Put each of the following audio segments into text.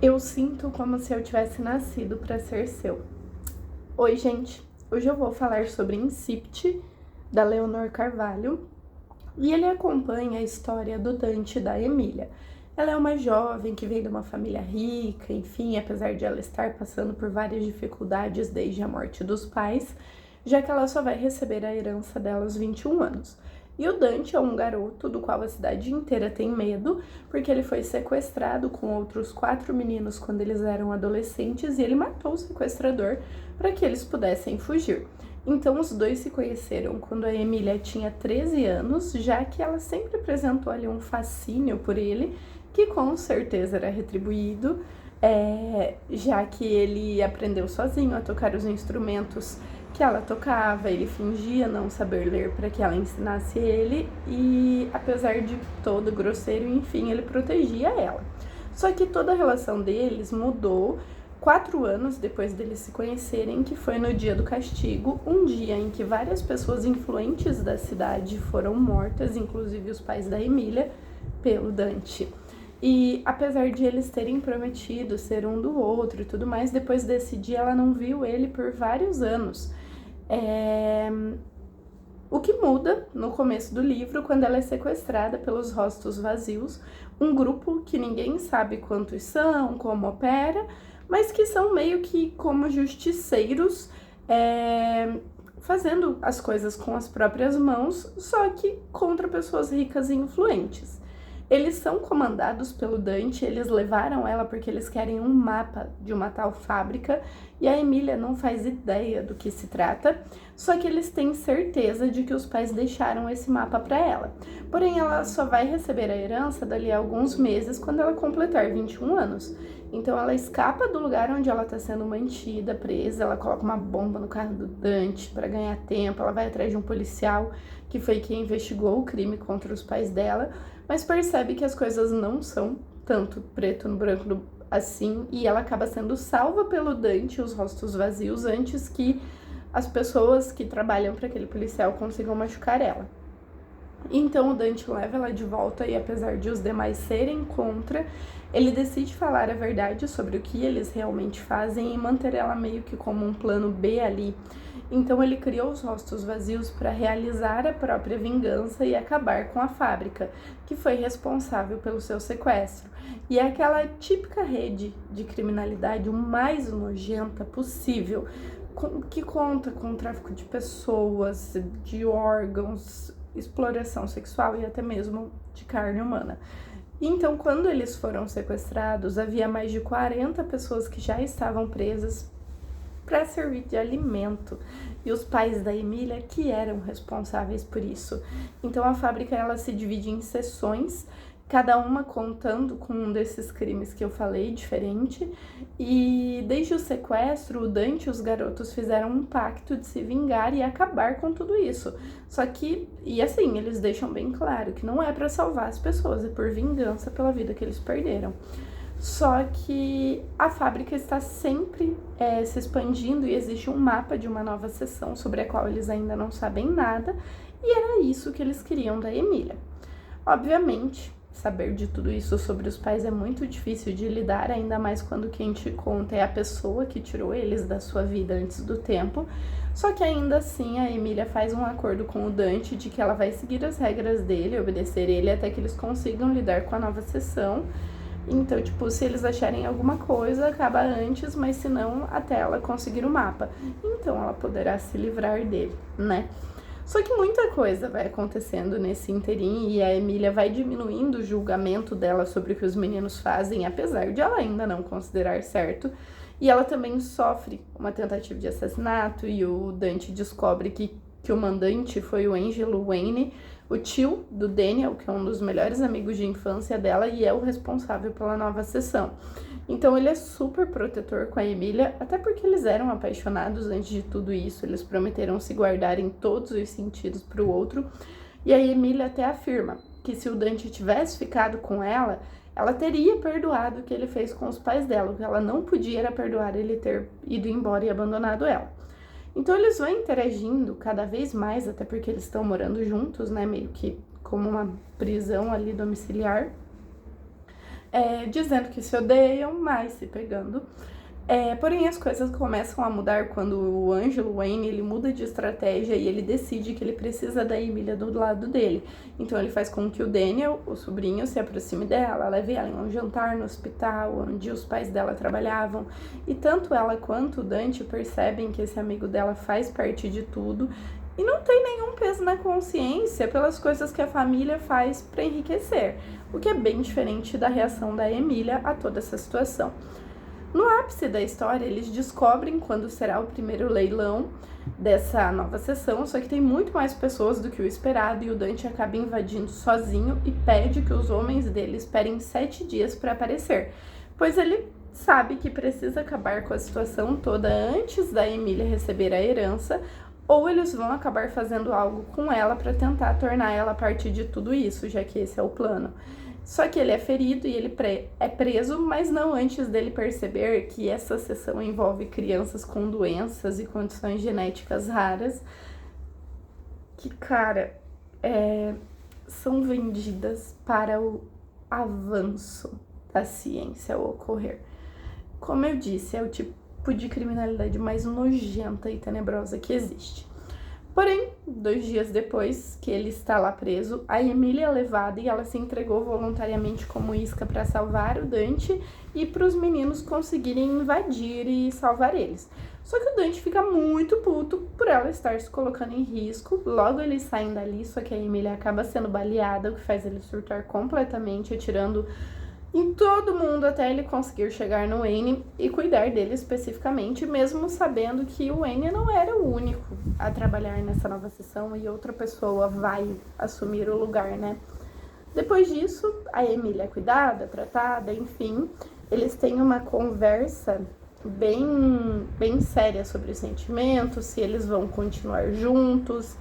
Eu sinto como se eu tivesse nascido para ser seu. Oi, gente. Hoje eu vou falar sobre Incipit, da Leonor Carvalho, e ele acompanha a história do Dante e da Emília. Ela é uma jovem que vem de uma família rica, enfim, apesar de ela estar passando por várias dificuldades desde a morte dos pais, já que ela só vai receber a herança dela aos 21 anos. E o Dante é um garoto do qual a cidade inteira tem medo, porque ele foi sequestrado com outros 4 meninos quando eles eram adolescentes e ele matou o sequestrador para que eles pudessem fugir. Então os dois se conheceram quando a Emília tinha 13 anos, já que ela sempre apresentou ali um fascínio por ele, que com certeza era retribuído, já que ele aprendeu sozinho a tocar os instrumentos que ela tocava, ele fingia não saber ler para que ela ensinasse ele e, apesar de todo grosseiro, enfim, ele protegia ela. Só que toda a relação deles mudou 4 anos depois deles se conhecerem, que foi no dia do castigo, um dia em que várias pessoas influentes da cidade foram mortas, inclusive os pais da Emília, pelo Dante. E apesar de eles terem prometido ser um do outro e tudo mais, depois desse dia ela não viu ele por vários anos. O que muda no começo do livro, quando ela é sequestrada pelos Rostos Vazios, um grupo que ninguém sabe quantos são, como opera, mas que são meio que como justiceiros, fazendo as coisas com as próprias mãos, só que contra pessoas ricas e influentes. Eles são comandados pelo Dante, eles levaram ela porque eles querem um mapa de uma tal fábrica e a Emília não faz ideia do que se trata, só que eles têm certeza de que os pais deixaram esse mapa para ela. Porém, ela só vai receber a herança dali a alguns meses quando ela completar 21 anos. Então ela escapa do lugar onde ela está sendo mantida, presa, ela coloca uma bomba no carro do Dante para ganhar tempo, ela vai atrás de um policial que foi quem investigou o crime contra os pais dela, mas percebe que as coisas não são tanto preto no branco assim, e ela acaba sendo salva pelo Dante e os Rostos Vazios antes que as pessoas que trabalham para aquele policial consigam machucar ela. Então o Dante leva ela de volta e, apesar de os demais serem contra, ele decide falar a verdade sobre o que eles realmente fazem e manter ela meio que como um plano B ali. Então ele criou os Rostos Vazios para realizar a própria vingança e acabar com a fábrica, que foi responsável pelo seu sequestro. E é aquela típica rede de criminalidade o mais nojenta possível, que conta com o tráfico de pessoas, de órgãos, exploração sexual e até mesmo de carne humana. Então, quando eles foram sequestrados, havia mais de 40 pessoas que já estavam presas para servir de alimento, e os pais da Emília que eram responsáveis por isso. Então a fábrica ela se divide em seções, cada uma contando com um desses crimes que eu falei, diferente, e desde o sequestro, o Dante e os garotos fizeram um pacto de se vingar e acabar com tudo isso. Só que, e assim, eles deixam bem claro que não é para salvar as pessoas, é por vingança pela vida que eles perderam. Só que a fábrica está sempre se expandindo e existe um mapa de uma nova seção sobre a qual eles ainda não sabem nada, e era isso que eles queriam da Emília. Obviamente, saber de tudo isso sobre os pais é muito difícil de lidar, ainda mais quando quem te conta é a pessoa que tirou eles da sua vida antes do tempo. Só que ainda assim a Emília faz um acordo com o Dante de que ela vai seguir as regras dele, obedecer ele até que eles consigam lidar com a nova seção. Então, tipo, se eles acharem alguma coisa, acaba antes, mas se não, até ela conseguir o mapa. Então ela poderá se livrar dele, né? Só que muita coisa vai acontecendo nesse interim e a Emília vai diminuindo o julgamento dela sobre o que os meninos fazem, apesar de ela ainda não considerar certo. E ela também sofre uma tentativa de assassinato e o Dante descobre que o mandante foi o Angelo Wayne, o tio do Daniel, que é um dos melhores amigos de infância dela e é o responsável pela nova seção. Então ele é super protetor com a Emília, até porque eles eram apaixonados antes de tudo isso, eles prometeram se guardar em todos os sentidos para o outro. E a Emília até afirma que se o Dante tivesse ficado com ela teria perdoado o que ele fez com os pais dela. O que ela não podia era perdoar ele ter ido embora e abandonado ela. Então eles vão interagindo cada vez mais, até porque eles estão morando juntos, né, meio que como uma prisão ali domiciliar. dizendo que se odeiam, mas se pegando. Porém, as coisas começam a mudar quando o Ângelo Wayne, ele muda de estratégia e ele decide que ele precisa da Emília do lado dele. Então ele faz com que o Daniel, o sobrinho, se aproxime dela, leve ela em um jantar no hospital onde os pais dela trabalhavam. E tanto ela quanto o Dante percebem que esse amigo dela faz parte de tudo e não tem nenhum peso na consciência pelas coisas que a família faz para enriquecer, o que é bem diferente da reação da Emília a toda essa situação. No ápice da história, eles descobrem quando será o primeiro leilão dessa nova sessão, só que tem muito mais pessoas do que o esperado e o Dante acaba invadindo sozinho e pede que os homens dele esperem 7 dias para aparecer, pois ele sabe que precisa acabar com a situação toda antes da Emília receber a herança, ou eles vão acabar fazendo algo com ela para tentar tornar ela parte de tudo isso, já que esse é o plano. Só que ele é ferido e ele é preso, mas não antes dele perceber que essa sessão envolve crianças com doenças e condições genéticas raras que, cara, são vendidas para o avanço da ciência ao ocorrer. Como eu disse, é o tipo de criminalidade mais nojenta e tenebrosa que existe. Porém, 2 dias depois que ele está lá preso, a Emília é levada e ela se entregou voluntariamente como isca para salvar o Dante e para os meninos conseguirem invadir e salvar eles. Só que o Dante fica muito puto por ela estar se colocando em risco. Logo eles saem dali, só que a Emília acaba sendo baleada, o que faz ele surtar completamente, atirando em todo mundo até ele conseguir chegar no Wayne e cuidar dele especificamente, mesmo sabendo que o Wayne não era o único a trabalhar nessa nova sessão e outra pessoa vai assumir o lugar, né? Depois disso, a Emília é cuidada, tratada, enfim, eles têm uma conversa bem séria sobre os sentimentos, se eles vão continuar juntos,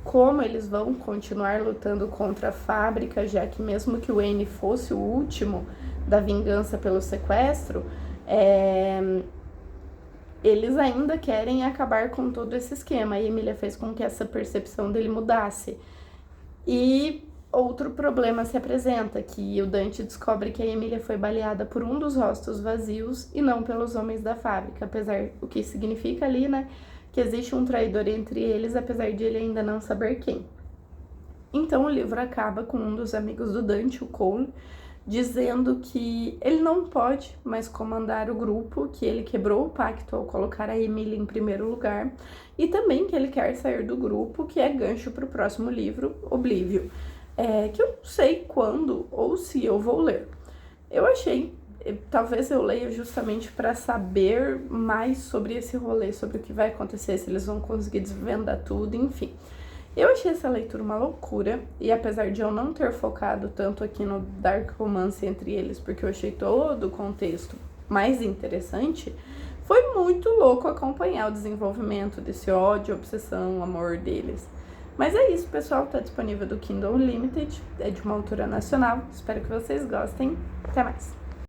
como eles vão continuar lutando contra a fábrica, já que mesmo que o Wayne fosse o último da vingança pelo sequestro, eles ainda querem acabar com todo esse esquema. A Emília fez com que essa percepção dele mudasse. E outro problema se apresenta, que o Dante descobre que a Emília foi baleada por um dos rostos vazios e não pelos homens da fábrica, apesar o que significa ali, né, que existe um traidor entre eles, apesar de ele ainda não saber quem. Então o livro acaba com um dos amigos do Dante, o Cole, dizendo que ele não pode mais comandar o grupo, que ele quebrou o pacto ao colocar a Emília em primeiro lugar, e também que ele quer sair do grupo, que é gancho para o próximo livro, Oblivion, que eu não sei quando ou se eu vou ler. Eu achei, talvez eu leia justamente para saber mais sobre esse rolê, sobre o que vai acontecer, se eles vão conseguir desvendar tudo, enfim. Eu achei essa leitura uma loucura, e apesar de eu não ter focado tanto aqui no dark romance entre eles, porque eu achei todo o contexto mais interessante, foi muito louco acompanhar o desenvolvimento desse ódio, obsessão, amor deles. Mas é isso, pessoal, tá disponível do Kindle Unlimited, é de uma autora nacional, espero que vocês gostem, até mais!